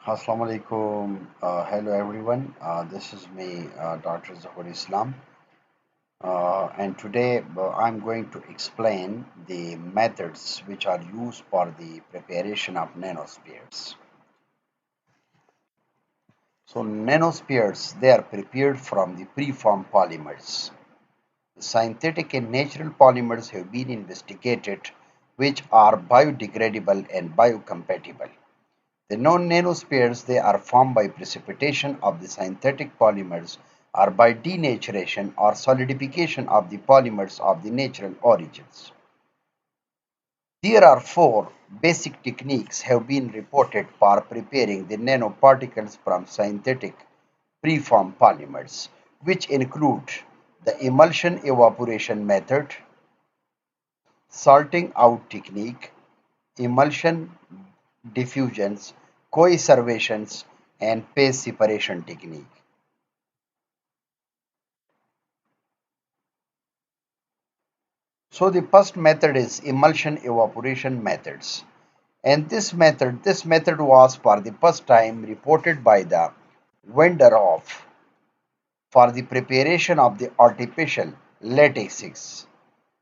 Assalamu alaikum. Hello everyone. This is me, Dr. Zahur Islam. And today I'm going to explain the methods which are used for the preparation of nanospheres. So nanospheres, they are prepared from the preformed polymers. Synthetic and natural polymers have been investigated which are biodegradable and biocompatible. The non-nanospheres, they are formed by precipitation of the synthetic polymers or by denaturation or solidification of the polymers of the natural origins. There are four basic techniques have been reported for preparing the nanoparticles from synthetic preformed polymers, which include the emulsion evaporation method, salting out technique, emulsion diffusions, coeservations, and phase separation technique. So the first method is emulsion evaporation methods. And this method was for the first time reported by the vendor of for the preparation of the artificial latexes.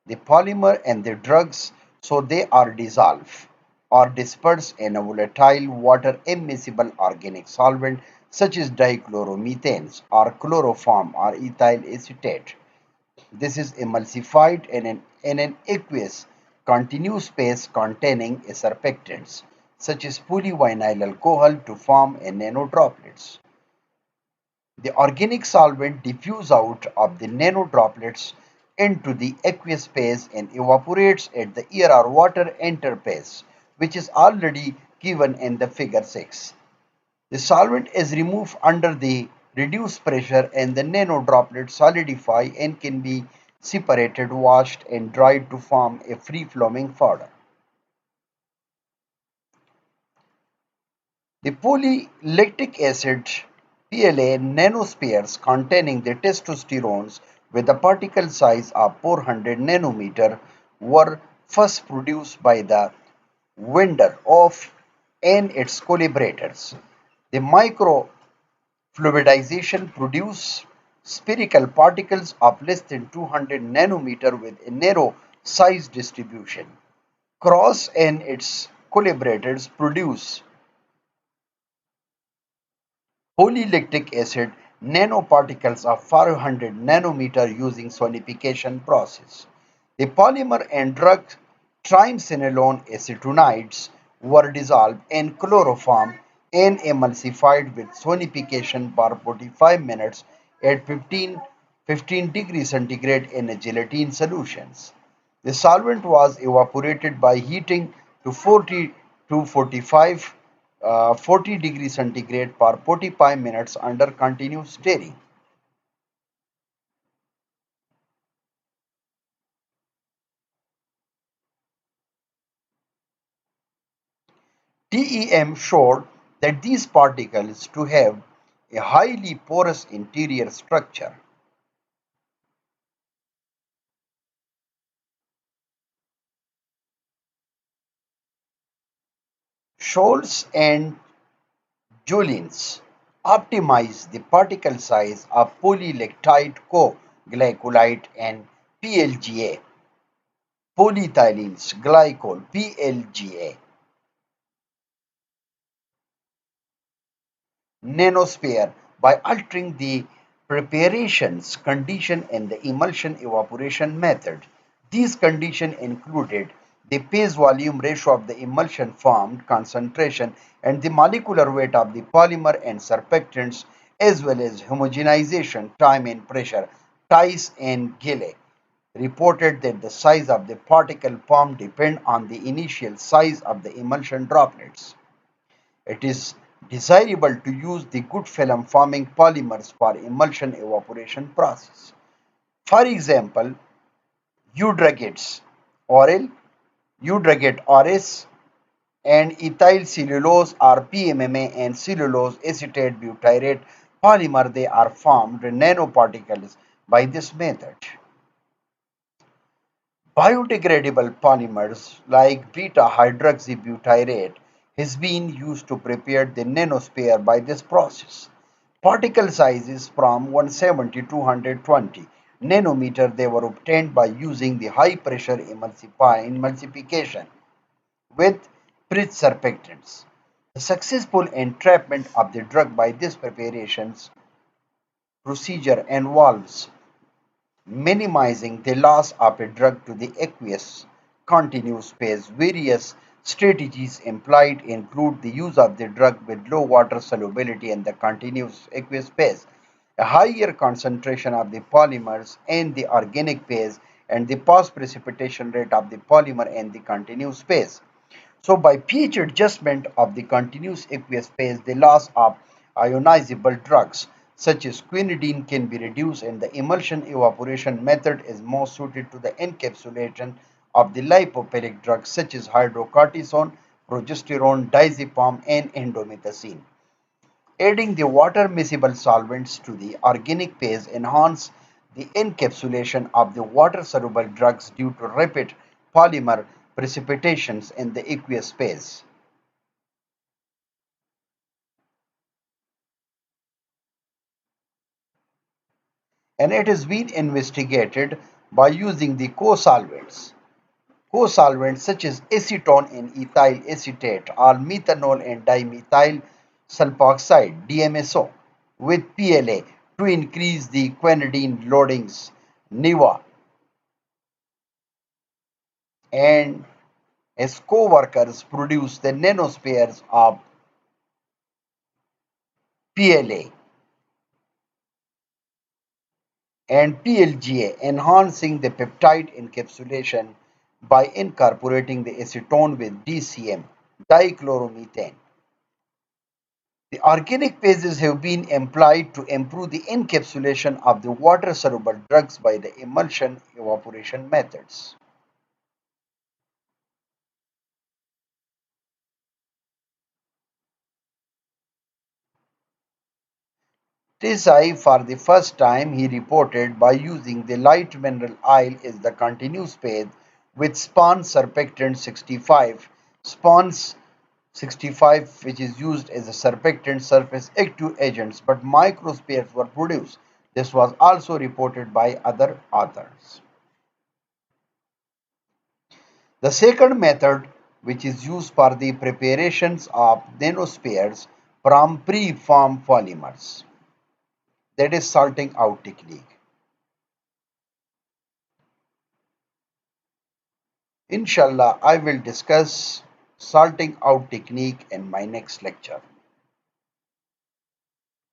The polymer and the drugs, so they are dissolved or dispersed in a volatile water immiscible organic solvent such as dichloromethanes or chloroform or ethyl acetate. This is emulsified in an aqueous continuous space containing a surfactants such as polyvinyl alcohol to form a nanodroplets. The organic solvent diffuses out of the nanodroplets into the aqueous phase and evaporates at the air or water interface, which is already given in the figure 6. The solvent is removed under the reduced pressure and the nanodroplets solidify and can be separated, washed, and dried to form a free-flowing powder. The polylactic acid PLA nanospheres containing the testosterones with a particle size of 400 nanometer were first produced by the vendor of and its collaborators. The microfluidization produced spherical particles of less than 200 nanometer with a narrow size distribution. Cross and its collaborators produce polylactic acid nanoparticles of 500 nanometer using solidification process. The polymer and drug triamcinolone acetonides were dissolved in chloroform and emulsified with sonification for 45 minutes at 15 degrees centigrade in a gelatin solutions. The solvent was evaporated by heating to 40 to 45 40 degrees centigrade for 45 minutes under continuous stirring. TEM showed that these particles to have a highly porous interior structure. Scholz and Julins optimized the particle size of polylactide co-glycolide and PLGA, polyethylene glycol PLGA. Nanosphere by altering the preparations condition in the emulsion evaporation method. These conditions included the phase volume ratio of the emulsion formed, concentration, and the molecular weight of the polymer and surfactants, as well as homogenization, time, and pressure. Tice and Gille reported that the size of the particle formed depend on the initial size of the emulsion droplets. It is desirable to use the good film forming polymers for emulsion evaporation process. For example, eudragates oral, eudragate RS, and ethyl cellulose or PMMA and cellulose acetate butyrate polymer, they are formed nanoparticles by this method. Biodegradable polymers like beta hydroxybutyrate has been used to prepare the nanosphere by this process. Particle sizes from 170 to 220 nanometer they were obtained by using the high pressure emulsification with bridge surfactants. The successful entrapment of the drug by this preparations procedure involves minimizing the loss of a drug to the aqueous continuous phase. Various strategies employed include the use of the drug with low water solubility in the continuous aqueous phase, a higher concentration of the polymers in the organic phase, and the post precipitation rate of the polymer in the continuous phase. So by pH adjustment of the continuous aqueous phase, the loss of ionizable drugs such as quinidine can be reduced, and the emulsion evaporation method is most suited to the encapsulation of the lipophilic drugs such as hydrocortisone, progesterone, diazepam, and indomethacin. Adding the water miscible solvents to the organic phase enhance the encapsulation of the water soluble drugs due to rapid polymer precipitations in the aqueous phase. And it has been investigated by using the co-solvents. Co-solvents such as acetone and ethyl acetate or methanol and dimethyl sulfoxide DMSO with PLA to increase the quinidine loadings. NIVA and his co-workers produced the nanospheres of PLA and PLGA, enhancing the peptide encapsulation by incorporating the acetone with DCM, dichloromethane. The organic phases have been employed to improve the encapsulation of the water-soluble drugs by the emulsion evaporation methods. Tisai, for the first time, he reported by using the light mineral oil is the continuous phase with span surfactant 65. Spans 65, which is used as a surfactant surface active agents, but microspheres were produced. This was also reported by other authors. The second method, which is used for the preparations of nanospheres from preformed polymers, that is salting out technique. Inshallah, I will discuss salting out technique in my next lecture.